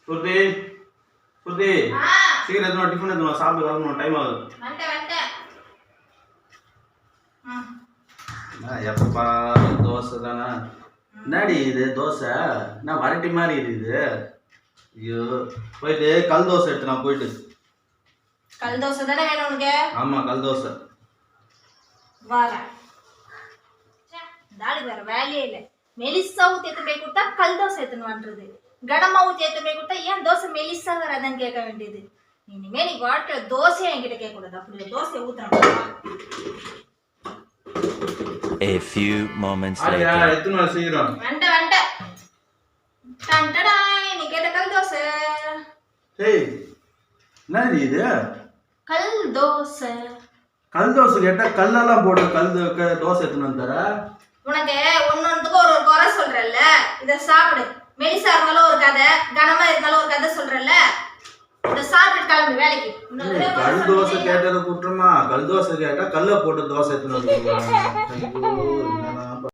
சுருதி சுருதி சீக்கிரம் எதுவும் டிஃபன் எதுவும் சாப்பிட்டு வரணும் டைம் ஆகுது எப்பா தோசை தானே என்னடி இது தோசை நான் வரட்டி மாதிரி இருக்குது ஐயோ போயிட்டு கல் தோசை எடுத்து நான் போயிட்டு கல் தோசை தானே வேணும் உனக்கு ஆமா கல் தோசை வரேன் தாடி வேற வேலையே இல்லை மெலிசா ஊற்றி எடுத்து போய் கொடுத்தா கல் தோசை எடுத்துன்னு வந்துடுது கடமா ஊற்றி எடுத்து போய் கொடுத்தா ஏன் தோசை மெலிசா வராதான்னு கேட்க வேண்டியது இனிமே நீ வாழ்க்கையில தோசையை என்கிட்ட கேட்கக்கூடாது அப்படி தோசையை ஊத்துறேன் A few moments later. எத்தனை சீக்கிரம் வண்ட டண்டடாய் நீ கேட்ட கல் தோசை ஏய் என்னது இது கல் தோசை கல் தோசை கேட்டா கல்லெல்லாம் போட்டு தோசை எடுத்துன்னு வந்தார உனக்கு ஒன்னொன்னுக்கு ஒரு குறை சொல்றல்ல இத சாப்பிடு மெலிசா இருந்தாலும் ஒரு கதை கனமா இருந்தாலும் ஒரு கதை சொல்றல்ல இத சாப்பிட்டு கிளம்பு வேலைக்கு கல் தோசை கேட்டது குற்றமா கல் தோசை கேட்டா கல்ல போட்டு தோசை எடுத்துன்னு வந்து